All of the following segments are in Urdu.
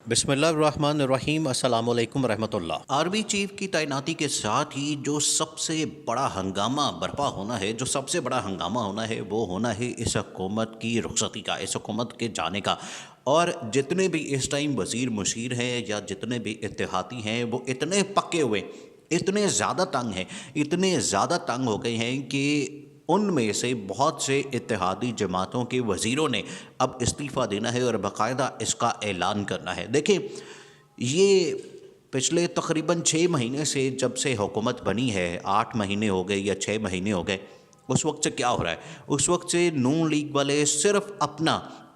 بسم اللہ الرحمن الرحیم، السلام علیکم ورحمۃ اللہ۔ آرمی چیف کی تعیناتی کے ساتھ ہی جو سب سے بڑا ہنگامہ برپا ہونا ہے، جو سب سے بڑا ہنگامہ ہونا ہے، وہ ہونا ہے اس حکومت کی رخصتی کا، اس حکومت کے جانے کا۔ اور جتنے بھی اس ٹائم وزیر مشیر ہیں یا جتنے بھی اتحادی ہیں، وہ اتنے پکے ہوئے، اتنے زیادہ تنگ ہیں، اتنے زیادہ تنگ ہو گئے ہیں کہ ان میں سے بہت سے اتحادی جماعتوں کے وزیروں نے اب استعفیٰ دینا ہے اور باقاعدہ اس کا اعلان کرنا ہے۔ دیکھیں، یہ پچھلے تقریباً 6 مہینے سے جب سے حکومت بنی ہے، 8 مہینے ہو گئے یا 6 مہینے ہو گئے، اس وقت سے کیا ہو رہا ہے؟ اس وقت سے نون لیگ والے صرف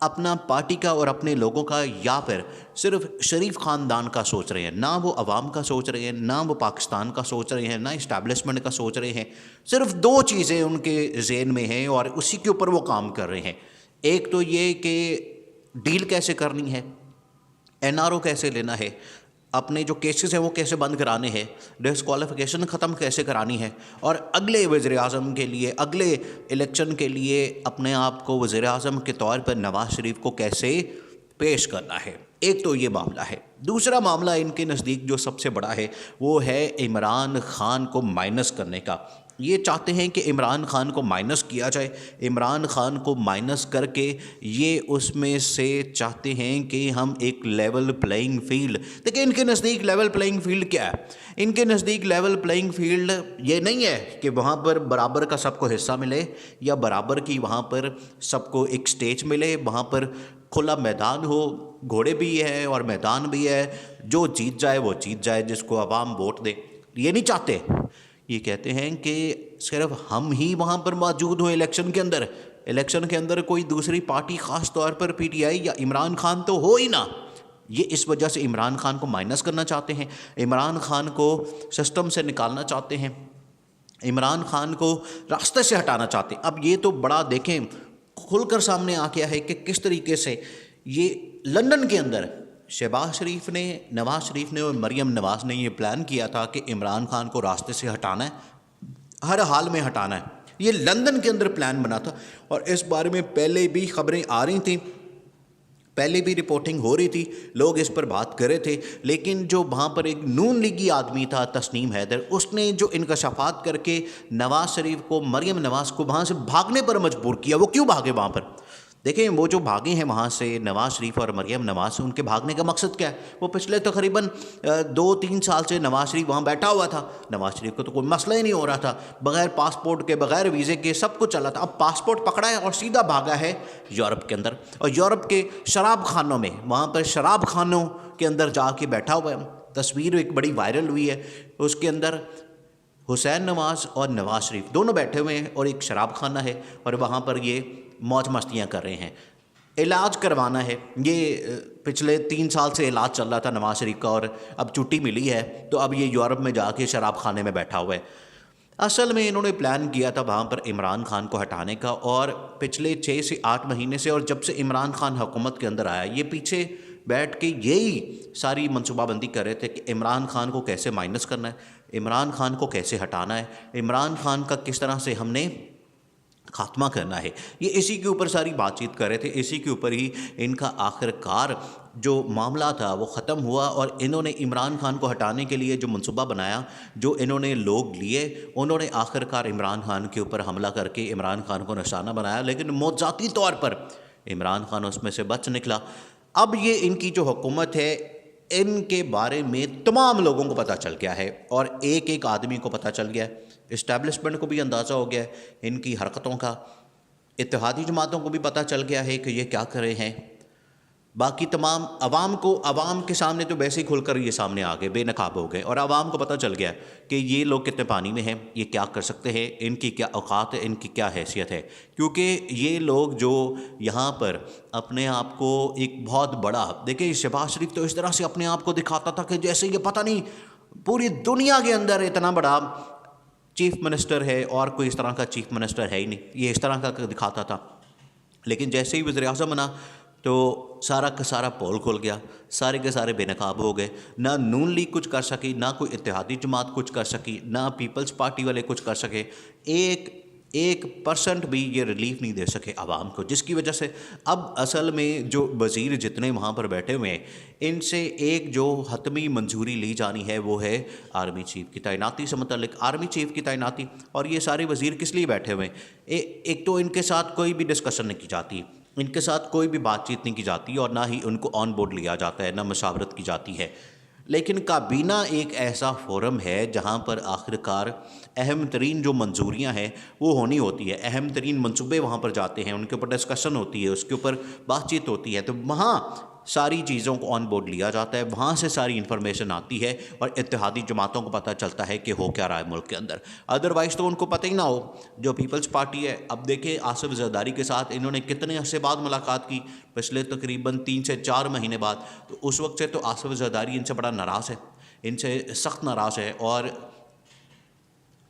اپنا پارٹی کا اور اپنے لوگوں کا، یا پھر صرف شریف خاندان کا سوچ رہے ہیں، نہ وہ عوام کا سوچ رہے ہیں، نہ وہ پاکستان کا سوچ رہے ہیں، نہ اسٹیبلشمنٹ کا سوچ رہے ہیں۔ صرف 2 چیزیں ان کے ذہن میں ہیں اور اسی کے اوپر وہ کام کر رہے ہیں۔ ایک تو یہ کہ ڈیل کیسے کرنی ہے، این آر او کیسے لینا ہے، اپنے جو کیسز ہیں وہ کیسے بند کرانے ہیں، ڈسکوالیفیکیشن ختم کیسے کرانی ہے، اور اگلے وزیر اعظم کے لیے، اگلے الیکشن کے لیے اپنے آپ کو وزیر اعظم کے طور پر نواز شریف کو کیسے پیش کرنا ہے۔ ایک تو یہ معاملہ ہے۔ دوسرا معاملہ ان کے نزدیک جو سب سے بڑا ہے، وہ ہے عمران خان کو مائنس کرنے کا۔ یہ چاہتے ہیں کہ عمران خان کو مائنس کیا جائے، عمران خان کو مائنس کر کے یہ اس میں سے چاہتے ہیں کہ ہم ایک لیول پلینگ فیلڈ، دیکھیں ان کے نزدیک لیول پلینگ فیلڈ کیا ہے؟ ان کے نزدیک لیول پلینگ فیلڈ یہ نہیں ہے کہ وہاں پر برابر کا سب کو حصہ ملے، یا برابر کی وہاں پر سب کو ایک سٹیج ملے، وہاں پر کھلا میدان ہو، گھوڑے بھی ہے اور میدان بھی ہے، جو جیت جائے وہ جیت جائے، جس کو عوام ووٹ دے۔ یہ نہیں چاہتے۔ یہ کہتے ہیں کہ صرف ہم ہی وہاں پر موجود ہوں الیکشن کے اندر کوئی دوسری پارٹی، خاص طور پر پی ٹی آئی یا عمران خان تو ہو ہی نہ۔ یہ اس وجہ سے عمران خان کو مائنس کرنا چاہتے ہیں، عمران خان کو سسٹم سے نکالنا چاہتے ہیں، عمران خان کو راستے سے ہٹانا چاہتے ہیں۔ اب یہ تو بڑا دیکھیں کھل کر سامنے آ گیا ہے کہ کس طریقے سے یہ لندن کے اندر شہباز شریف نے، نواز شریف نے اور مریم نواز نے یہ پلان کیا تھا کہ عمران خان کو راستے سے ہٹانا ہے، ہر حال میں ہٹانا ہے۔ یہ لندن کے اندر پلان بنا تھا، اور اس بارے میں پہلے بھی خبریں آ رہی تھیں، پہلے بھی رپورٹنگ ہو رہی تھی، لوگ اس پر بات کر رہے تھے۔ لیکن جو وہاں پر ایک نون لیگی آدمی تھا تسنیم حیدر، اس نے جو انکشافات کر کے نواز شریف کو، مریم نواز کو وہاں سے بھاگنے پر مجبور کیا۔ وہ کیوں بھاگے وہاں پر؟ دیکھیں، وہ جو بھاگے ہیں وہاں سے نواز شریف اور مریم نواز سے، ان کے بھاگنے کا مقصد کیا ہے؟ وہ پچھلے تقریباً 2-3 سال سے نواز شریف وہاں بیٹھا ہوا تھا، نواز شریف کو تو کوئی مسئلہ ہی نہیں ہو رہا تھا، بغیر پاسپورٹ کے، بغیر ویزے کے سب کچھ چلا تھا۔ اب پاسپورٹ پکڑا ہے اور سیدھا بھاگا ہے یورپ کے اندر، اور یورپ کے شراب خانوں میں، وہاں پر شراب خانوں کے اندر جا کے بیٹھا ہوا ہے۔ تصویر ایک بڑی وائرل ہوئی ہے، اس کے اندر حسین نواز اور نواز شریف دونوں بیٹھے ہوئے ہیں، اور ایک شراب خانہ ہے، اور وہاں پر یہ موج مستیاں کر رہے ہیں۔ علاج کروانا ہے، یہ پچھلے 3 سال سے علاج چل رہا تھا نواز شریف کا، اور اب چھٹی ملی ہے تو اب یہ یورپ میں جا کے شراب خانے میں بیٹھا ہوا ہے۔ اصل میں انہوں نے پلان کیا تھا وہاں پر عمران خان کو ہٹانے کا، اور پچھلے 6 سے 8 مہینے سے، اور جب سے عمران خان حکومت کے اندر آیا، یہ پیچھے بیٹھ کے یہی ساری منصوبہ بندی کر رہے تھے کہ عمران خان کو کیسے مائنس کرنا ہے، عمران خان کو کیسے ہٹانا ہے، عمران خان کا کس طرح سے ہم نے خاتمہ کرنا ہے۔ یہ اسی کے اوپر ساری بات چیت کر رہے تھے، اسی کے اوپر ہی ان کا آخر کار جو معاملہ تھا وہ ختم ہوا، اور انہوں نے عمران خان کو ہٹانے کے لیے جو منصوبہ بنایا، جو انہوں نے لوگ لیے، انہوں نے آخر کار عمران خان کے اوپر حملہ کر کے عمران خان کو نشانہ بنایا، لیکن موضوعاتی طور پر عمران خان اس میں سے بچ نکلا۔ اب یہ ان کی جو حکومت ہے، ان کے بارے میں تمام لوگوں کو پتہ چل گیا ہے، اور ایک ایک آدمی کو پتہ چل گیا ہے، اسٹیبلشمنٹ کو بھی اندازہ ہو گیا ہے ان کی حرکتوں کا، اتحادی جماعتوں کو بھی پتہ چل گیا ہے کہ یہ کیا کر رہے ہیں، باقی تمام عوام کے سامنے تو ویسے ہی کھل کر یہ سامنے آ گئے، بے نقاب ہو گئے، اور عوام کو پتہ چل گیا کہ یہ لوگ کتنے پانی میں ہیں، یہ کیا کر سکتے ہیں، ان کی کیا اوقات ہے، ان کی کیا حیثیت ہے۔ کیونکہ یہ لوگ جو یہاں پر اپنے آپ کو ایک بہت بڑا، دیکھیں شہباز شریف تو اس طرح سے اپنے آپ کو دکھاتا تھا کہ جیسے یہ پتہ نہیں پوری دنیا کے اندر اتنا بڑا چیف منسٹر ہے، اور کوئی اس طرح کا چیف منسٹر ہے ہی نہیں، یہ اس طرح کا دکھاتا تھا۔ لیکن جیسے ہی وزیر اعظم بنا تو سارا کا سارا پول کھل گیا، سارے کے سارے بے نقاب ہو گئے، نہ نون لیگ کچھ کر سکی، نہ کوئی اتحادی جماعت کچھ کر سکی، نہ پیپلز پارٹی والے کچھ کر سکے۔ ایک 1% بھی یہ ریلیف نہیں دے سکے عوام کو، جس کی وجہ سے اب اصل میں جو وزیر جتنے وہاں پر بیٹھے ہوئے ہیں ان سے ایک جو حتمی منظوری لی جانی ہے وہ ہے آرمی چیف کی تعیناتی سے متعلق۔ آرمی چیف کی تعیناتی، اور یہ سارے وزیر کس لیے بیٹھے ہوئے ہیں؟ ایک تو ان کے ساتھ کوئی بھی ڈسکشن نہیں کی جاتی، ان کے ساتھ کوئی بھی بات چیت نہیں کی جاتی، اور نہ ہی ان کو آن بورڈ لیا جاتا ہے، نہ مشاورت کی جاتی ہے۔ لیکن کابینہ ایک ایسا فورم ہے جہاں پر آخر کار اہم ترین جو منظوریاں ہیں وہ ہونی ہوتی ہے، اہم ترین منصوبے وہاں پر جاتے ہیں، ان کے اوپر ڈسکشن ہوتی ہے، اس کے اوپر بات چیت ہوتی ہے، تو وہاں ساری چیزوں کو آن بورڈ لیا جاتا ہے، وہاں سے ساری انفارمیشن آتی ہے اور اتحادی جماعتوں کو پتہ چلتا ہے کہ ہو کیا رہا ہے ملک کے اندر۔ ادروائز تو ان کو پتہ ہی نہ ہو۔ جو پیپلز پارٹی ہے، اب دیکھیں آصف زرداری کے ساتھ انہوں نے کتنے عرصے بعد ملاقات کی، پچھلے تقریباً 3 سے 4 مہینے بعد، تو اس وقت سے تو آصف زرداری ان سے بڑا ناراض ہے، ان سے سخت ناراض ہے، اور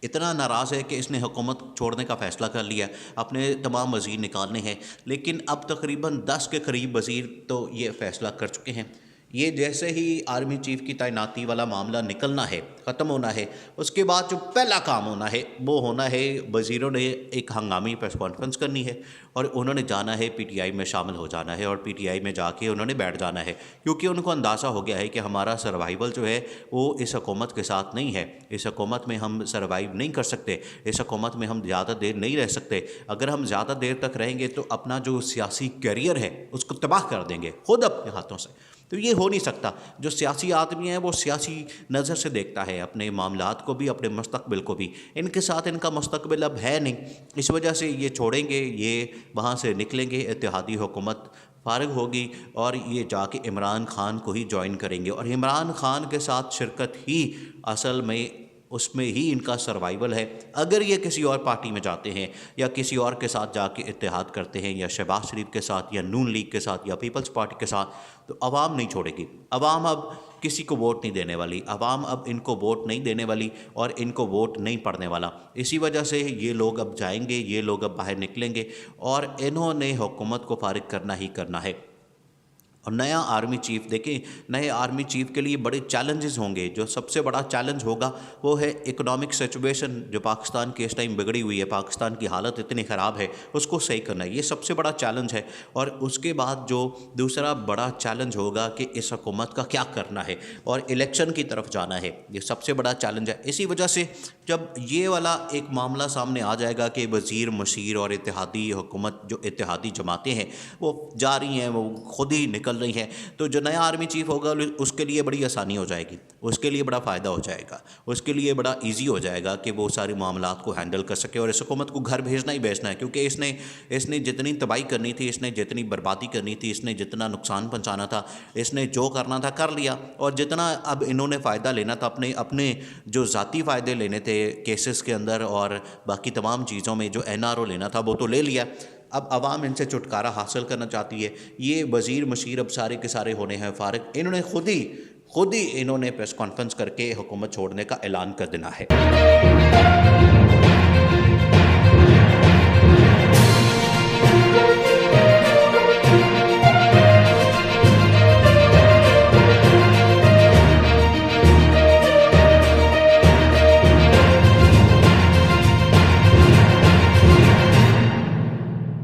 اتنا ناراض ہے کہ اس نے حکومت چھوڑنے کا فیصلہ کر لیا، اپنے تمام وزیر نکالنے ہیں۔ لیکن اب تقریباً 10 کے قریب وزیر تو یہ فیصلہ کر چکے ہیں۔ یہ جیسے ہی آرمی چیف کی تعیناتی والا معاملہ نکلنا ہے، ختم ہونا ہے، اس کے بعد جو پہلا کام ہونا ہے وہ ہونا ہے وزیروں نے ایک ہنگامی پریس کانفرنس کرنی ہے، اور انہوں نے جانا ہے پی ٹی آئی میں شامل ہو جانا ہے، اور پی ٹی آئی میں جا کے انہوں نے بیٹھ جانا ہے، کیونکہ ان کو اندازہ ہو گیا ہے کہ ہمارا سروائیول جو ہے وہ اس حکومت کے ساتھ نہیں ہے، اس حکومت میں ہم سروائیو نہیں کر سکتے، اس حکومت میں ہم زیادہ دیر نہیں رہ سکتے۔ اگر ہم زیادہ دیر تک رہیں گے تو اپنا جو سیاسی کیریئر ہے اس کو تباہ کر دیں گے خود اپنے ہاتھوں سے، تو یہ ہو نہیں سکتا۔ جو سیاسی آدمی ہے وہ سیاسی نظر سے دیکھتا ہے اپنے معاملات کو بھی، اپنے مستقبل کو بھی۔ ان کے ساتھ ان کا مستقبل اب ہے نہیں، اس وجہ سے یہ چھوڑیں گے، یہ وہاں سے نکلیں گے، اتحادی حکومت فارغ ہوگی اور یہ جا کے عمران خان کو ہی جوائن کریں گے، اور عمران خان کے ساتھ شرکت ہی اصل میں اس میں ہی ان کا سروائیول ہے۔ اگر یہ کسی اور پارٹی میں جاتے ہیں یا کسی اور کے ساتھ جا کے اتحاد کرتے ہیں، یا شہباز شریف کے ساتھ یا نون لیگ کے ساتھ یا پیپلز پارٹی کے ساتھ، تو عوام نہیں چھوڑے گی۔ عوام اب کسی کو ووٹ نہیں دینے والی، عوام اب ان کو ووٹ نہیں دینے والی، اور ان کو ووٹ نہیں پڑنے والا۔ اسی وجہ سے یہ لوگ اب جائیں گے، یہ لوگ اب باہر نکلیں گے، اور انہوں نے حکومت کو فارغ کرنا ہی کرنا ہے۔ اور نیا آرمی چیف دیکھیں، نئے آرمی چیف کے لیے بڑے چیلنجز ہوں گے۔ جو سب سے بڑا چیلنج ہوگا وہ ہے اکنامک سچویشن، جو پاکستان کی اس ٹائم بگڑی ہوئی ہے، پاکستان کی حالت اتنی خراب ہے، اس کو صحیح کرنا ہے، یہ سب سے بڑا چیلنج ہے۔ اور اس کے بعد جو دوسرا بڑا چیلنج ہوگا کہ اس حکومت کا کیا کرنا ہے، اور الیکشن کی طرف جانا ہے، یہ سب سے بڑا چیلنج ہے۔ اسی وجہ سے جب یہ والا ایک معاملہ سامنے آ جائے گا کہ وزیر مشیر اور اتحادی حکومت، جو اتحادی جماعتیں ہیں وہ جا رہی ہیں، وہ خود ہی نکل رہی ہیں، تو جو نیا آرمی چیف ہوگا اس کے لیے بڑی آسانی ہو جائے گی، اس کے لیے بڑا فائدہ ہو جائے گا، اس کے لیے بڑا ایزی ہو جائے گا کہ وہ سارے معاملات کو ہینڈل کر سکے، اور اس حکومت کو گھر بھیجنا ہی بھیجنا ہے، کیونکہ اس نے جتنی تباہی کرنی تھی، اس نے جتنی بربادی کرنی تھی، اس نے جتنا نقصان پہنچانا تھا، اس نے جو کرنا تھا کر لیا، اور جتنا اب انہوں نے فائدہ لینا تھا، اپنے جو ذاتی فائدے لینے تھے کیسز کے اندر اور باقی تمام چیزوں میں جو این آر او لینا تھا وہ تو لے لیا۔ اب عوام ان سے چھٹکارا حاصل کرنا چاہتی ہے۔ یہ وزیر مشیر اب سارے کے سارے ہونے ہیں فارغ، انہوں نے خود ہی انہوں نے پریس کانفرنس کر کے حکومت چھوڑنے کا اعلان کر دینا ہے۔